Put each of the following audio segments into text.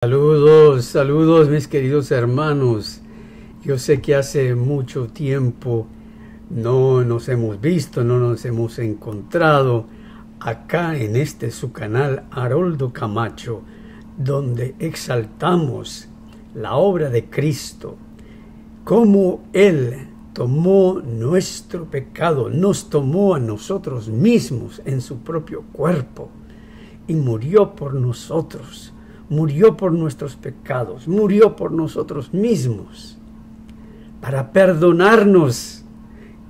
Saludos, saludos mis queridos hermanos. Yo sé que hace mucho tiempo no nos hemos visto, no nos hemos encontrado acá en su canal Haroldo Camacho, donde exaltamos la obra de Cristo, cómo Él tomó nuestro pecado, nos tomó a nosotros mismos en su propio cuerpo y murió por nosotros. Murió por nuestros pecados, murió por nosotros mismos, para perdonarnos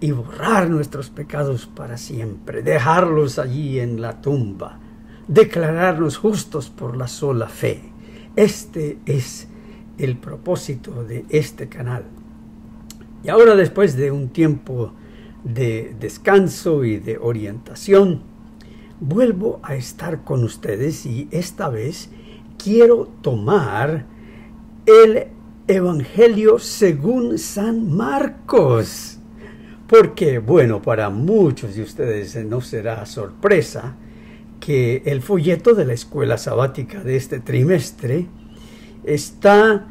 y borrar nuestros pecados para siempre, dejarlos allí en la tumba, declararnos justos por la sola fe. Este es el propósito de este canal. Y ahora, después de un tiempo de descanso y de orientación, vuelvo a estar con ustedes y esta vez quiero tomar el Evangelio según San Marcos, porque, bueno, para muchos de ustedes no será sorpresa que el folleto de la escuela sabática de este trimestre está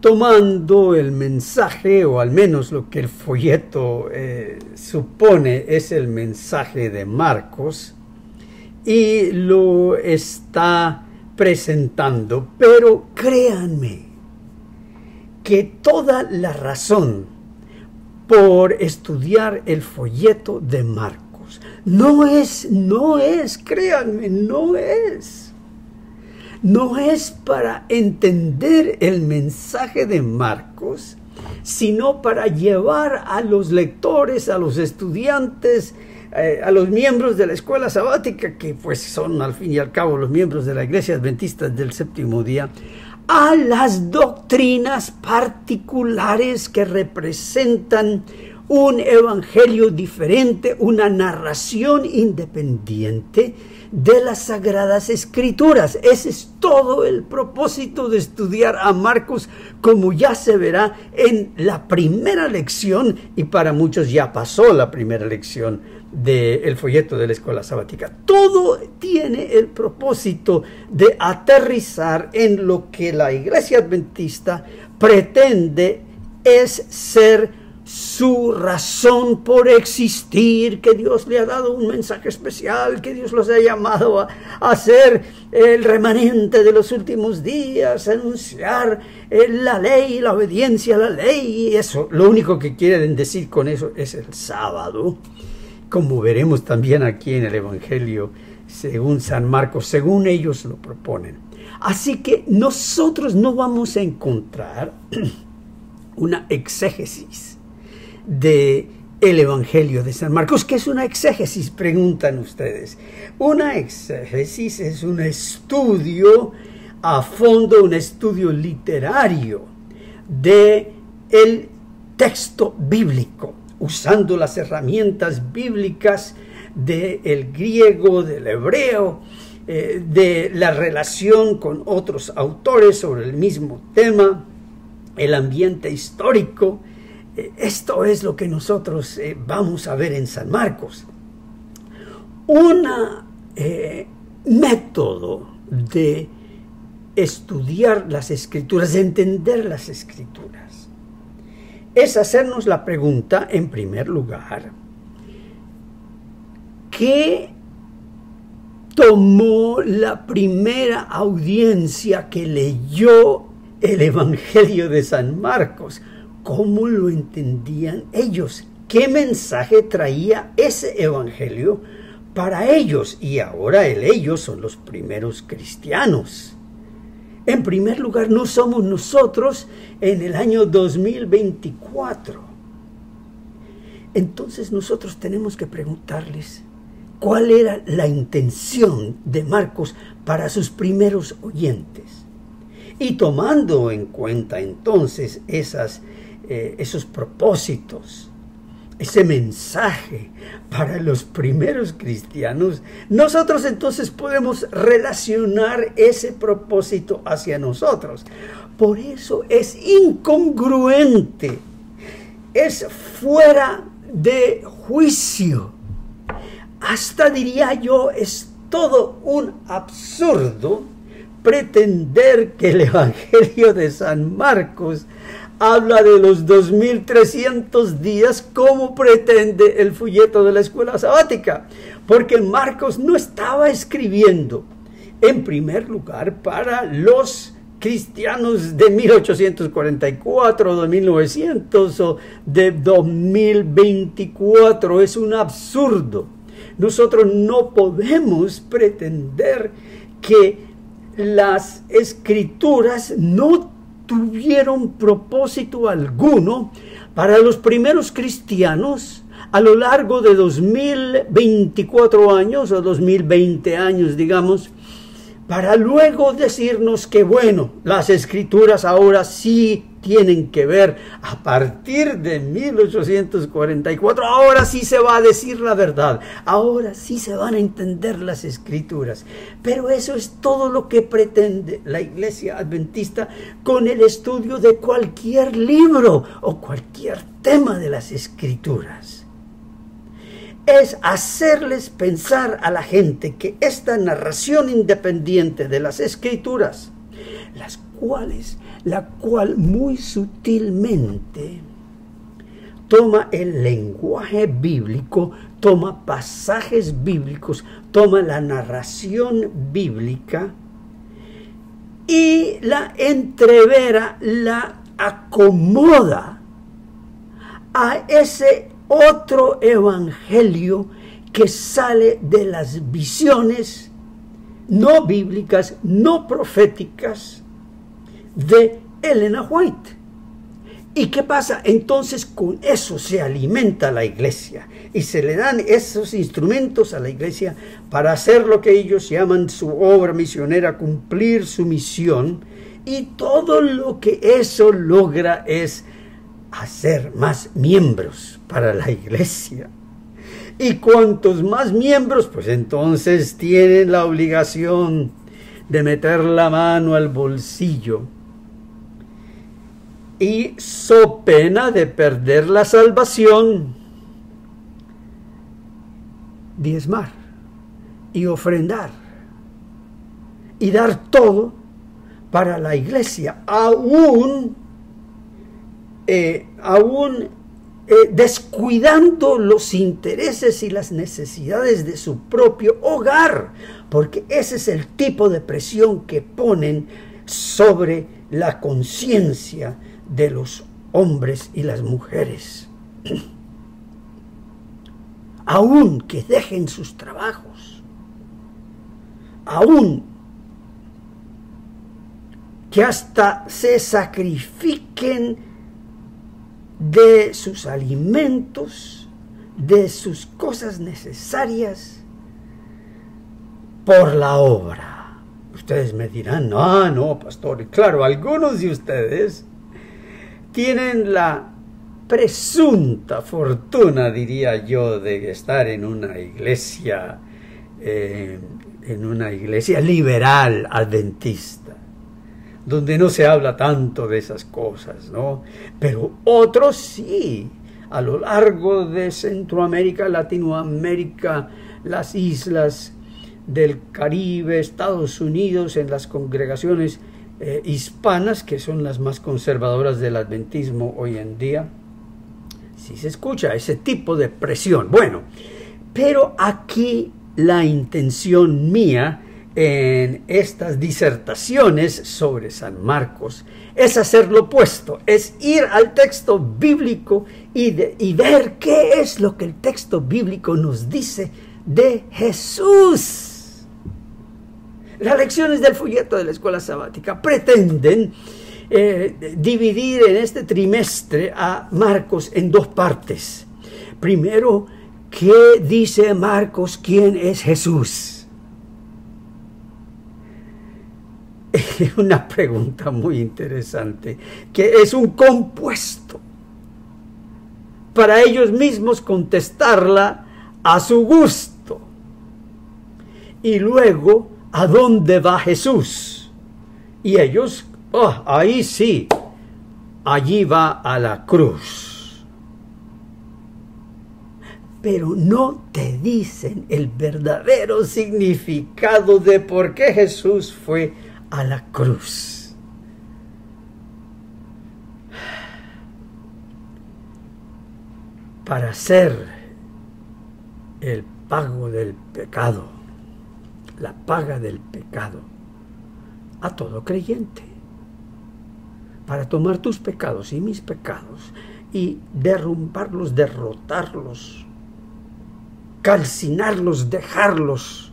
tomando el mensaje, o al menos lo que el folleto supone es el mensaje de Marcos, y lo está presentando. Pero créanme que toda la razón por estudiar el folleto de Marcos no es, créanme, no es para entender el mensaje de Marcos, sino para llevar a los lectores, a los estudiantes, a los miembros de la escuela sabática, que pues son al fin y al cabo los miembros de la Iglesia Adventista del Séptimo Día, a las doctrinas particulares que representan un evangelio diferente, una narración independiente de las Sagradas Escrituras. Ese es todo el propósito de estudiar a Marcos, como ya se verá en la primera lección, y para muchos ya pasó la primera lección del folleto de la escuela sabática. Todo tiene el propósito de aterrizar en lo que la Iglesia Adventista pretende es ser su razón por existir, que Dios le ha dado un mensaje especial, que Dios los ha llamado a ser el remanente de los últimos días, a anunciar la ley, la obediencia a la ley, y eso, lo único que quieren decir con eso es el sábado, como veremos también aquí en el Evangelio según San Marcos, según ellos lo proponen. Así que nosotros no vamos a encontrar una exégesis de el Evangelio de San Marcos. ¿Qué es una exégesis?, preguntan ustedes. Una exégesis es un estudio a fondo, un estudio literario de el texto bíblico, usando las herramientas bíblicas del griego, del hebreo, de la relación con otros autores sobre el mismo tema, el ambiente histórico. Esto es lo que nosotros vamos a ver en San Marcos. Un método de estudiar las Escrituras, de entender las Escrituras, es hacernos la pregunta, en primer lugar, ¿qué tomó la primera audiencia que leyó el Evangelio de San Marcos? ¿Cómo lo entendían ellos? ¿Qué mensaje traía ese evangelio para ellos? Y ahora ellos son los primeros cristianos. En primer lugar, no somos nosotros en el año 2024. Entonces nosotros tenemos que preguntarles cuál era la intención de Marcos para sus primeros oyentes. Y tomando en cuenta entonces esos propósitos, ese mensaje para los primeros cristianos, nosotros entonces podemos relacionar ese propósito hacia nosotros. Por eso es incongruente, es fuera de juicio, hasta diría yo, es todo un absurdo pretender que el Evangelio de San Marcos habla de los 2300 días como pretende el folleto de la escuela sabática, porque Marcos no estaba escribiendo en primer lugar para los cristianos de 1844, de 1900 o de 2024. Es un absurdo. Nosotros no podemos pretender que las escrituras no tuvieron propósito alguno para los primeros cristianos a lo largo de 2024 años o 2020 años, digamos, para luego decirnos que, bueno, las escrituras ahora sí tienen que ver a partir de 1844, ahora sí se va a decir la verdad, ahora sí se van a entender las escrituras. Pero eso es todo lo que pretende la Iglesia Adventista con el estudio de cualquier libro o cualquier tema de las escrituras. Es hacerles pensar a la gente que esta narración independiente de las escrituras, la cual muy sutilmente toma el lenguaje bíblico, toma pasajes bíblicos, toma la narración bíblica y la entrevera, la acomoda a ese otro evangelio que sale de las visiones no bíblicas, no proféticas de Elena White. ¿Y qué pasa? Entonces con eso se alimenta la iglesia y se le dan esos instrumentos a la iglesia para hacer lo que ellos llaman su obra misionera, cumplir su misión, y todo lo que eso logra es hacer más miembros para la iglesia. Y cuantos más miembros, pues entonces tienen la obligación de meter la mano al bolsillo y, so pena de perder la salvación, diezmar y ofrendar y dar todo para la iglesia, aún descuidando los intereses y las necesidades de su propio hogar, porque ese es el tipo de presión que ponen sobre la conciencia de los hombres y las mujeres. Aún que dejen sus trabajos, aún que hasta se sacrifiquen de sus alimentos, de sus cosas necesarias, por la obra. Ustedes me dirán, no, pastor. Claro, algunos de ustedes tienen la presunta fortuna, diría yo, de estar en una iglesia liberal adventista, donde no se habla tanto de esas cosas, ¿no? Pero otros sí, a lo largo de Centroamérica, Latinoamérica, las islas del Caribe, Estados Unidos, en las congregaciones hispanas, que son las más conservadoras del adventismo hoy en día, sí se escucha ese tipo de presión. Bueno, pero aquí la intención mía en estas disertaciones sobre San Marcos es hacer lo opuesto, es ir al texto bíblico y ver qué es lo que el texto bíblico nos dice de Jesús. Las lecciones del folleto de la escuela sabática pretenden dividir en este trimestre a Marcos en dos partes. Primero, ¿qué dice Marcos? ¿Quién es Jesús? Una pregunta muy interesante, que es un compuesto para ellos mismos contestarla a su gusto. Y luego, ¿a dónde va Jesús? Y ellos, ahí sí, allí va a la cruz. Pero no te dicen el verdadero significado de por qué Jesús fue a la cruz. Para hacer el pago del pecado, la paga del pecado, a todo creyente. Para tomar tus pecados y mis pecados y derrumbarlos, derrotarlos, calcinarlos, dejarlos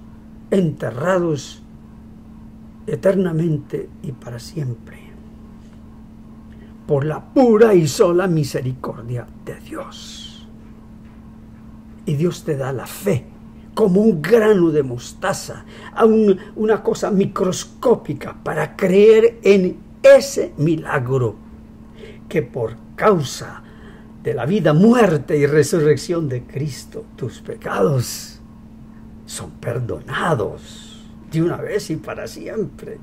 enterrados eternamente y para siempre, por la pura y sola misericordia de Dios. Y Dios te da la fe como un grano de mostaza, una cosa microscópica, para creer en ese milagro, que por causa de la vida, muerte y resurrección de Cristo, tus pecados son perdonados de una vez y para siempre.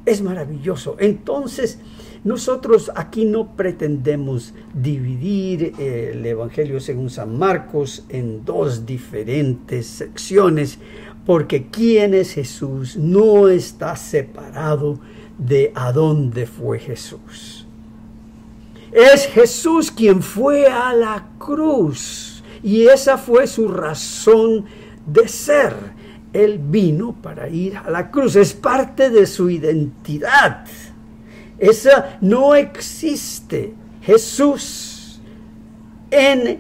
Es maravilloso. Entonces, nosotros aquí no pretendemos dividir el Evangelio según San Marcos en dos diferentes secciones, porque quién es Jesús no está separado de a dónde fue Jesús. Es Jesús quien fue a la cruz, y esa fue su razón de ser. Él vino para ir a la cruz, es parte de su identidad. Esa no existe. Jesús en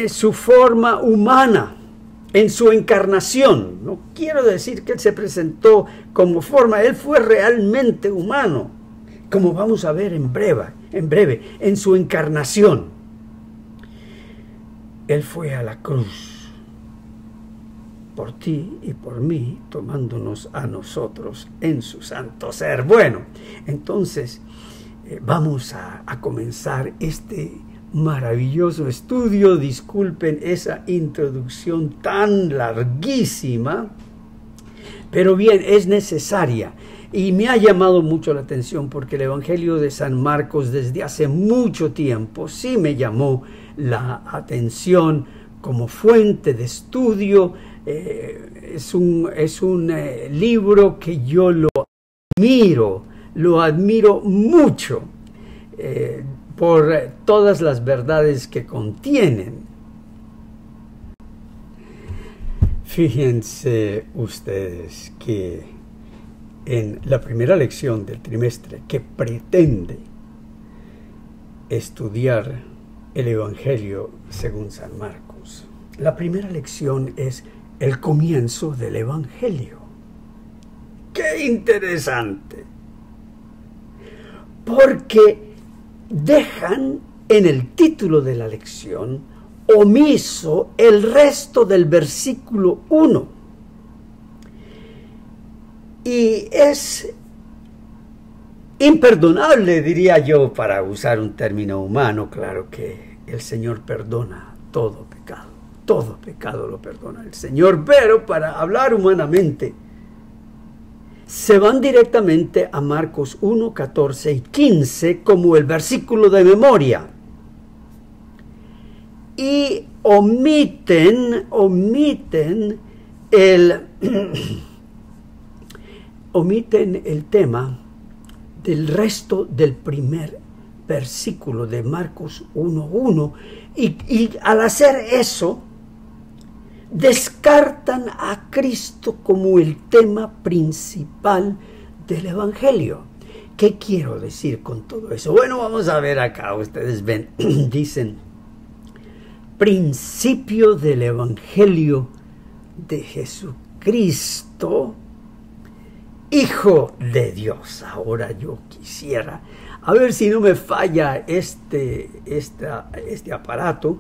su forma humana, en su encarnación. No quiero decir que Él se presentó como forma, Él fue realmente humano, como vamos a ver en breve, en su encarnación. Él fue a la cruz por ti y por mí, tomándonos a nosotros en su santo ser. Bueno, entonces vamos a comenzar este maravilloso estudio. Disculpen esa introducción tan larguísima, pero bien, es necesaria. Y me ha llamado mucho la atención porque el Evangelio de San Marcos desde hace mucho tiempo sí me llamó la atención como fuente de estudio. Es un libro que yo lo admiro mucho por todas las verdades que contienen. Fíjense ustedes que en la primera lección del trimestre, que pretende estudiar el Evangelio según San Marcos, la primera lección es el comienzo del Evangelio. ¡Qué interesante! Porque dejan en el título de la lección omiso el resto del versículo 1. Y es imperdonable, diría yo, para usar un término humano. Claro que el Señor perdona todo pecado lo perdona el Señor, pero para hablar humanamente, se van directamente a Marcos 1, 14 y 15 como el versículo de memoria. Y omiten el tema del resto del primer versículo de Marcos 1:1, y al hacer eso descartan a Cristo como el tema principal del Evangelio. ¿Qué quiero decir con todo eso? Bueno, vamos a ver acá, ustedes ven, dicen, principio del Evangelio de Jesucristo, Hijo de Dios. Ahora yo quisiera, a ver si no me falla este aparato,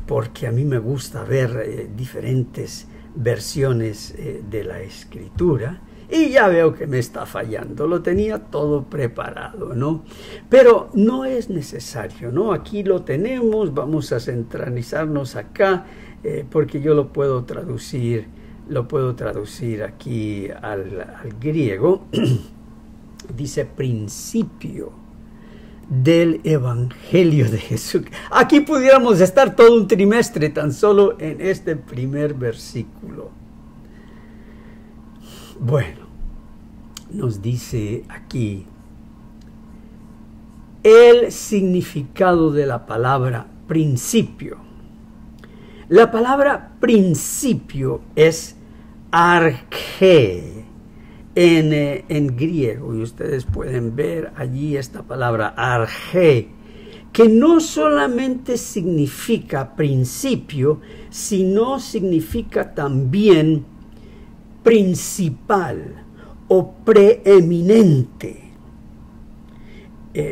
porque a mí me gusta ver diferentes versiones de la Escritura, y ya veo que me está fallando. Lo tenía todo preparado, ¿no? Pero no es necesario, ¿no? Aquí lo tenemos, vamos a centralizarnos acá, porque yo lo puedo traducir aquí al griego. Dice principio del Evangelio de Jesús. Aquí pudiéramos estar todo un trimestre tan solo en este primer versículo. Bueno, nos dice aquí el significado de la palabra principio. La palabra principio es arché en griego, y ustedes pueden ver allí esta palabra arché, que no solamente significa principio, sino significa también principal o preeminente.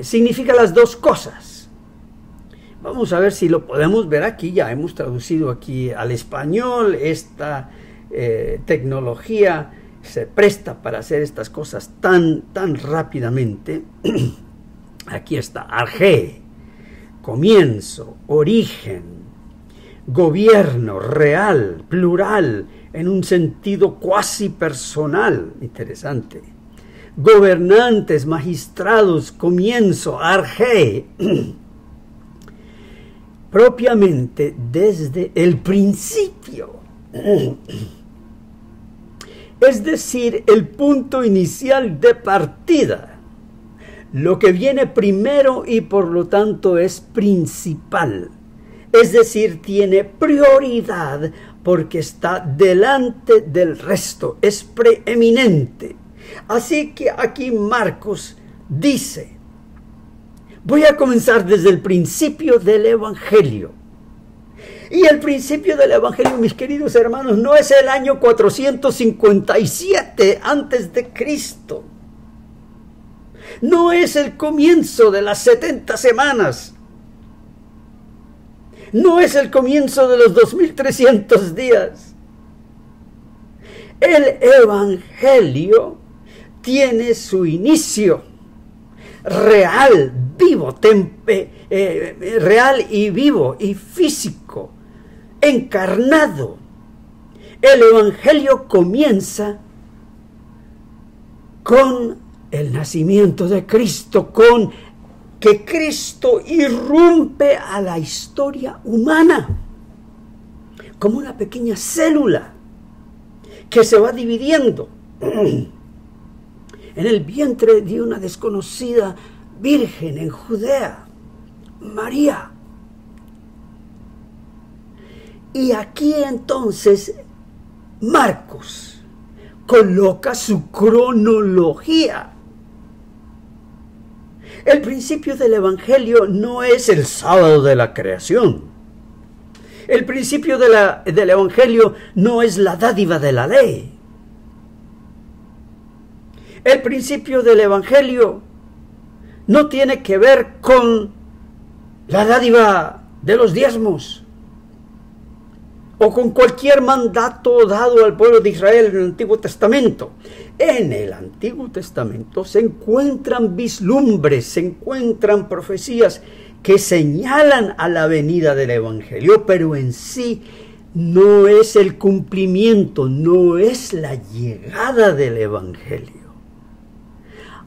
Significa las dos cosas. Vamos a ver si lo podemos ver aquí. Ya hemos traducido aquí al español. Esta tecnología se presta para hacer estas cosas tan rápidamente. Aquí está, arché, comienzo, origen, gobierno, real, plural, en un sentido cuasi personal. Interesante. Gobernantes, magistrados, comienzo, arché. Propiamente desde el principio. Es decir, el punto inicial de partida. Lo que viene primero y por lo tanto es principal. Es decir, tiene prioridad porque está delante del resto, es preeminente. Así que aquí Marcos dice, voy a comenzar desde el principio del Evangelio. Y el principio del Evangelio, mis queridos hermanos, no es el año 457 antes de Cristo. No es el comienzo de las 70 semanas. No es el comienzo de los 2300 días. El Evangelio tiene su inicio real, vivo, real y vivo y físico, encarnado. El Evangelio comienza con el nacimiento de Cristo, con que Cristo irrumpe a la historia humana como una pequeña célula que se va dividiendo en el vientre de una desconocida virgen en Judea, María. Y aquí entonces Marcos coloca su cronología. El principio del Evangelio no es el sábado de la creación. El principio del Evangelio no es la dádiva de la ley. El principio del Evangelio no tiene que ver con la dádiva de los diezmos o con cualquier mandato dado al pueblo de Israel en el Antiguo Testamento. En el Antiguo Testamento se encuentran vislumbres, se encuentran profecías que señalan a la venida del Evangelio, pero en sí no es el cumplimiento, no es la llegada del Evangelio.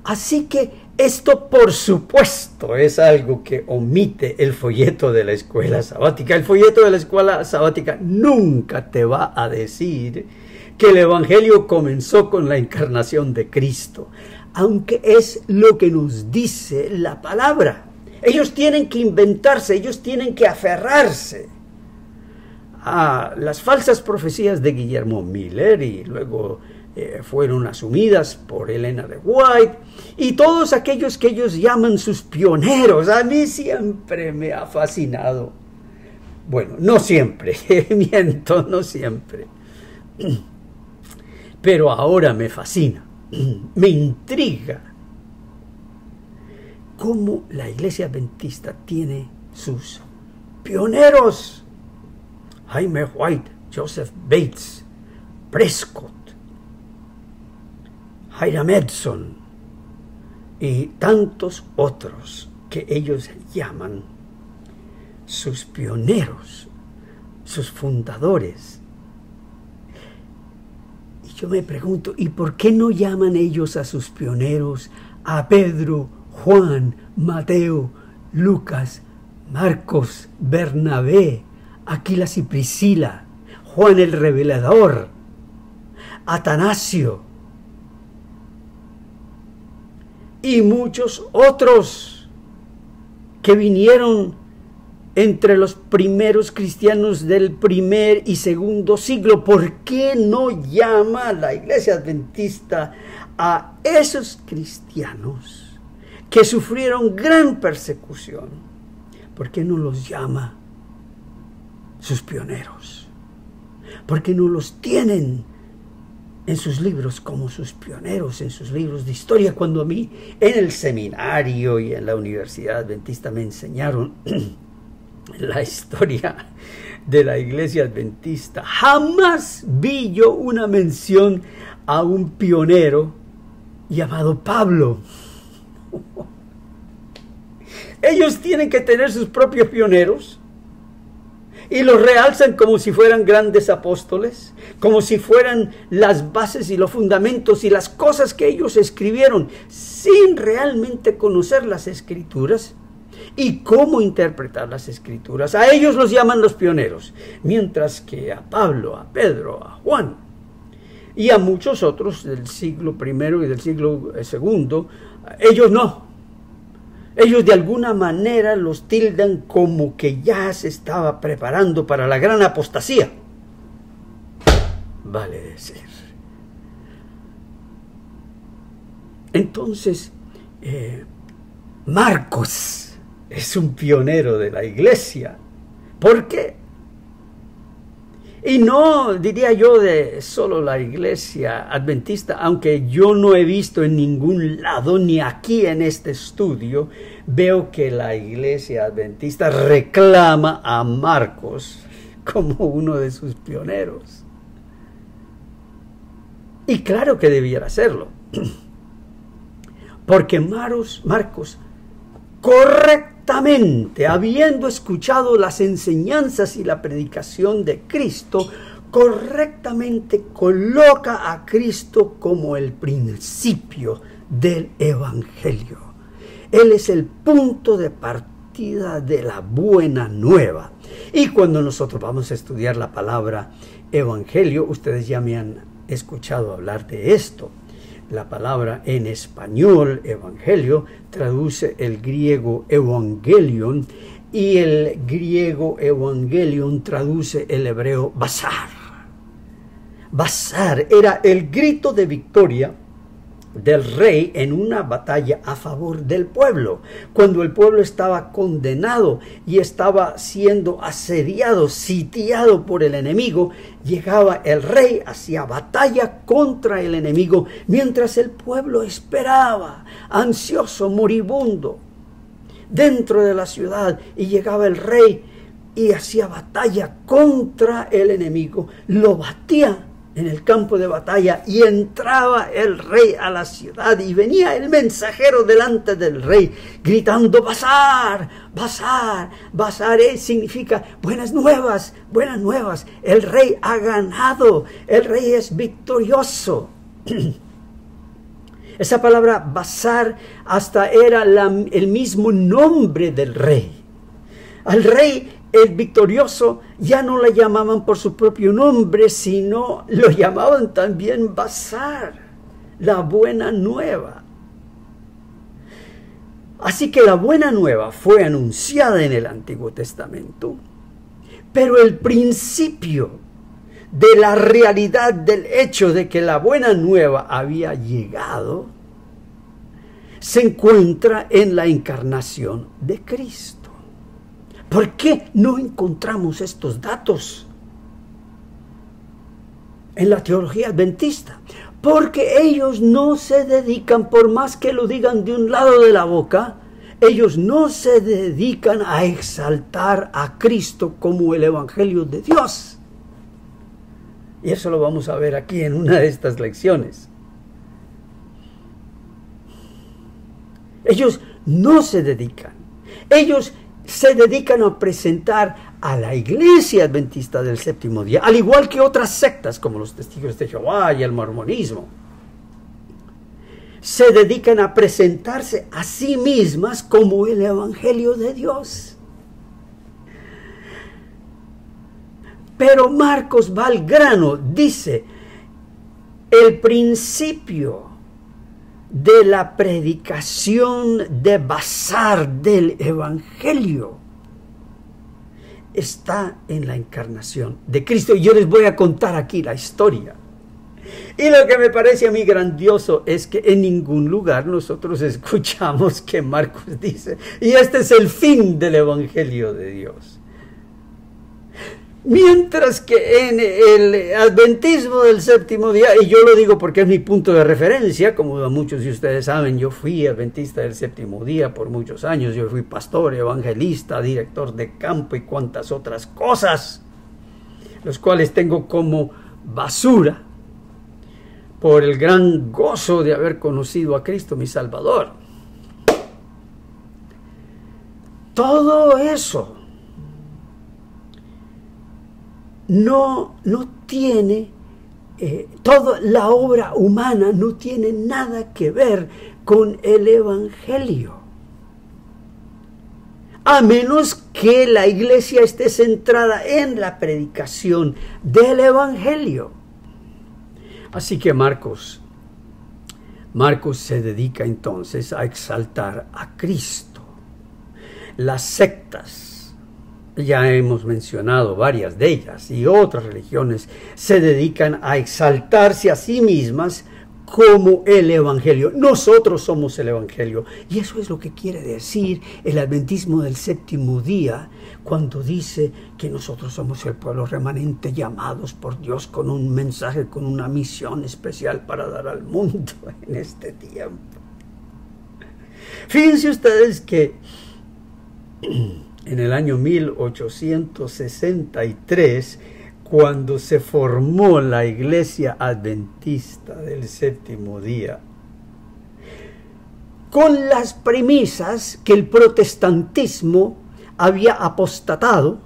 Así que esto, por supuesto, es algo que omite el folleto de la escuela sabática. El folleto de la escuela sabática nunca te va a decir que el Evangelio comenzó con la encarnación de Cristo, aunque es lo que nos dice la palabra. Ellos tienen que inventarse, ellos tienen que aferrarse a las falsas profecías de Guillermo Miller y luego fueron asumidas por Elena de White y todos aquellos que ellos llaman sus pioneros. A mí siempre me ha fascinado. Bueno, no siempre, miento, no siempre. Pero ahora me fascina, me intriga cómo la Iglesia Adventista tiene sus pioneros. Jaime White, Joseph Bates, Prescott, Hiram Edson y tantos otros que ellos llaman sus pioneros, sus fundadores. Y yo me pregunto, ¿y por qué no llaman ellos a sus pioneros a Pedro, Juan, Mateo, Lucas, Marcos, Bernabé, Aquilas y Priscila, Juan el Revelador, Atanasio y muchos otros que vinieron entre los primeros cristianos del primer y segundo siglo. ¿Por qué no llama la Iglesia Adventista a esos cristianos que sufrieron gran persecución? ¿Por qué no los llama sus pioneros? ¿Por qué no los tienen en sus libros como sus pioneros, en sus libros de historia? Cuando a mí en el seminario y en la Universidad Adventista me enseñaron la historia de la Iglesia Adventista, jamás vi yo una mención a un pionero llamado Pablo. Ellos tienen que tener sus propios pioneros y los realzan como si fueran grandes apóstoles, como si fueran las bases y los fundamentos y las cosas que ellos escribieron sin realmente conocer las Escrituras y cómo interpretar las Escrituras. A ellos los llaman los pioneros, mientras que a Pablo, a Pedro, a Juan y a muchos otros del siglo I y del siglo II, ellos no. Ellos de alguna manera los tildan como que ya se estaba preparando para la gran apostasía, vale decir. Entonces, Marcos es un pionero de la Iglesia. ¿Por qué? Y no diría yo de solo la Iglesia Adventista, aunque yo no he visto en ningún lado, ni aquí en este estudio, veo que la Iglesia Adventista reclama a Marcos como uno de sus pioneros. Y claro que debiera hacerlo, porque Marcos, correctamente, habiendo escuchado las enseñanzas y la predicación de Cristo, correctamente coloca a Cristo como el principio del Evangelio. Él es el punto de partida de la buena nueva. Y cuando nosotros vamos a estudiar la palabra Evangelio, ustedes ya me han escuchado hablar de esto. La palabra en español, evangelio, traduce el griego evangelion, y el griego evangelion traduce el hebreo basar. Basar era el grito de victoria del rey en una batalla a favor del pueblo. Cuando el pueblo estaba condenado y estaba siendo asediado, sitiado por el enemigo, llegaba el rey, hacía batalla contra el enemigo, mientras el pueblo esperaba, ansioso, moribundo, dentro de la ciudad, y llegaba el rey y hacía batalla contra el enemigo, lo batía en el campo de batalla, y entraba el rey a la ciudad, y venía el mensajero delante del rey gritando: basar, basar, basar. Significa buenas nuevas, buenas nuevas. El rey ha ganado, el rey es victorioso. Esa palabra basar hasta era el mismo nombre del rey. Al rey, el victorioso, ya no le llamaban por su propio nombre, sino lo llamaban también basar, la buena nueva. Así que la buena nueva fue anunciada en el Antiguo Testamento, pero el principio de la realidad del hecho de que la buena nueva había llegado se encuentra en la encarnación de Cristo. ¿Por qué no encontramos estos datos en la teología adventista? Porque ellos no se dedican, por más que lo digan de un lado de la boca, ellos no se dedican a exaltar a Cristo como el Evangelio de Dios. Y eso lo vamos a ver aquí en una de estas lecciones. Ellos no se dedican. Ellos se dedican a presentar a la Iglesia Adventista del Séptimo Día, al igual que otras sectas como los Testigos de Jehová y el mormonismo. se dedican a presentarse a sí mismas como el Evangelio de Dios. Pero Marcos va al grano, dice, el principio de la predicación de bazar del Evangelio está en la encarnación de Cristo. Y yo les voy a contar aquí la historia. Y lo que me parece a mí grandioso es que en ningún lugar nosotros escuchamos que Marcos dice, y este es el fin del Evangelio de Dios. Mientras que en el adventismo del séptimo día, y yo lo digo porque es mi punto de referencia, como muchos de ustedes saben, yo fui adventista del séptimo día por muchos años, yo fui pastor, evangelista, director de campo y cuantas otras cosas, los cuales tengo como basura por el gran gozo de haber conocido a Cristo mi Salvador. Todo eso no tiene, toda la obra humana no tiene nada que ver con el Evangelio. A menos que la iglesia esté centrada en la predicación del Evangelio. Así que Marcos se dedica entonces a exaltar a Cristo. Las sectas, ya hemos mencionado varias de ellas, y otras religiones se dedican a exaltarse a sí mismas como el Evangelio. Nosotros somos el Evangelio. Y eso es lo que quiere decir el adventismo del séptimo día, cuando dice que nosotros somos el pueblo remanente llamados por Dios con un mensaje, con una misión especial para dar al mundo en este tiempo. Fíjense ustedes que en el año 1863, cuando se formó la Iglesia Adventista del Séptimo Día, con las premisas que el protestantismo había apostatado,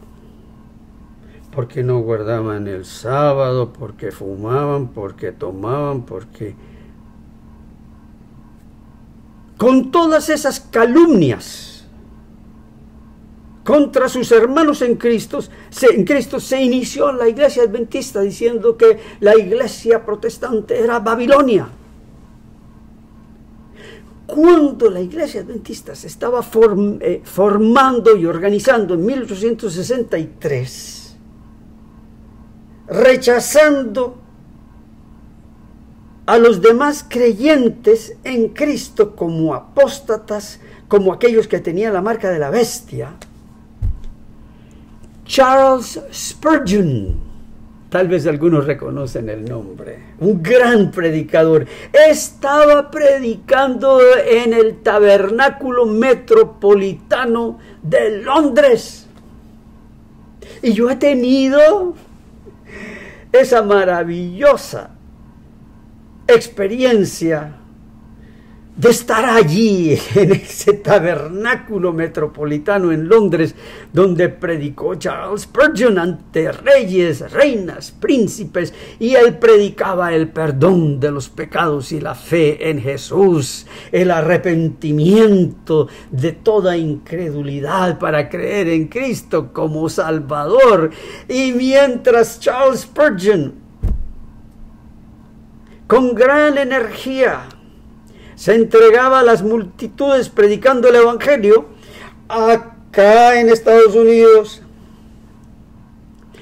porque no guardaban el sábado, porque fumaban, porque tomaban, porque... Con todas esas calumnias contra sus hermanos en Cristo se inició la iglesia adventista diciendo que la iglesia protestante era Babilonia. Cuando la iglesia adventista se estaba formando y organizando en 1863, rechazando a los demás creyentes en Cristo como apóstatas, como aquellos que tenían la marca de la bestia, Charles Spurgeon, tal vez algunos reconocen el nombre, un gran predicador, estaba predicando en el Tabernáculo Metropolitano de Londres. Y yo he tenido esa maravillosa experiencia de estar allí en ese tabernáculo metropolitano en Londres, donde predicó Charles Spurgeon ante reyes, reinas, príncipes, y él predicaba el perdón de los pecados y la fe en Jesús, el arrepentimiento de toda incredulidad para creer en Cristo como Salvador. Y mientras Charles Spurgeon, con gran energía, se entregaba a las multitudes predicando el Evangelio, acá en Estados Unidos,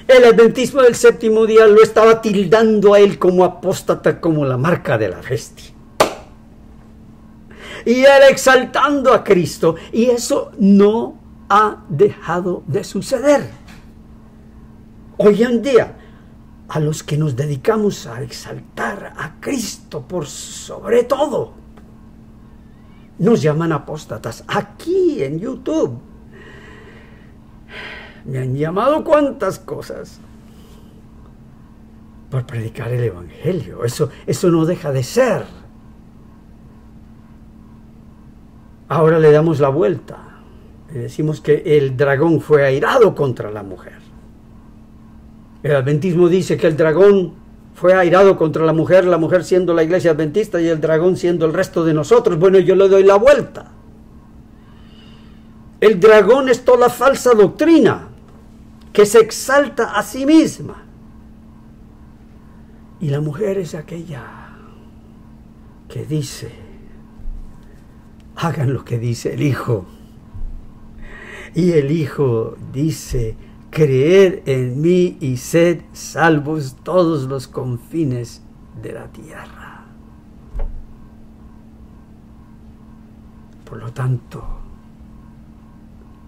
el adventismo del séptimo día lo estaba tildando a él como apóstata, como la marca de la bestia. Y él exaltando a Cristo, y eso no ha dejado de suceder. Hoy en día, a los que nos dedicamos a exaltar a Cristo por sobre todo, nos llaman apóstatas. Aquí en YouTube me han llamado cuantas cosas por predicar el Evangelio. Eso no deja de ser. Ahora le damos la vuelta y decimos que el dragón fue airado contra la mujer. El adventismo dice que el dragón fue airado contra la mujer siendo la iglesia adventista y el dragón siendo el resto de nosotros. Bueno, yo le doy la vuelta. El dragón es toda falsa doctrina que se exalta a sí misma. Y la mujer es aquella que dice, hagan lo que dice el Hijo. Y el Hijo dice, creed en mí y sed salvos todos los confines de la tierra. Por lo tanto,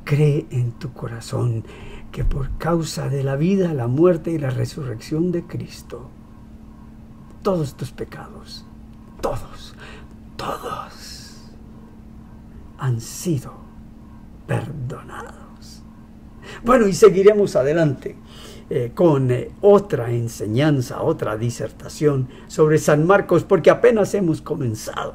cree en tu corazón que por causa de la vida, la muerte y la resurrección de Cristo, todos tus pecados, todos han sido perdonados. Bueno, y seguiremos adelante con otra enseñanza, otra disertación sobre San Marcos, porque apenas hemos comenzado.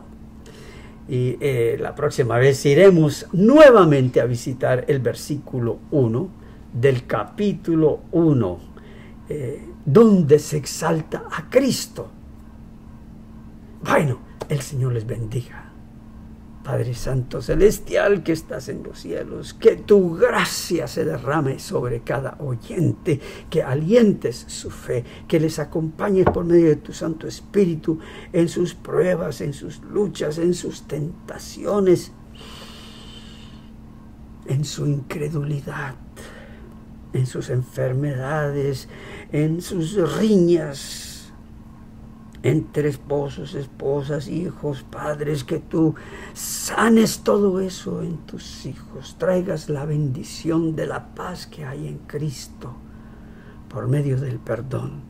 Y la próxima vez iremos nuevamente a visitar el versículo 1 del capítulo 1, donde se exalta a Cristo. Bueno, el Señor les bendiga. Padre Santo Celestial que estás en los cielos, que tu gracia se derrame sobre cada oyente, que alientes su fe, que les acompañes por medio de tu Santo Espíritu en sus pruebas, en sus luchas, en sus tentaciones, en su incredulidad, en sus enfermedades, en sus riñas entre esposos, esposas, hijos, padres, que tú sanes todo eso en tus hijos, traigas la bendición de la paz que hay en Cristo por medio del perdón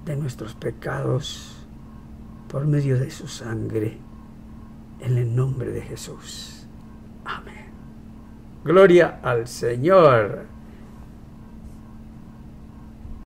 de nuestros pecados, por medio de su sangre, en el nombre de Jesús. Amén. Gloria al Señor.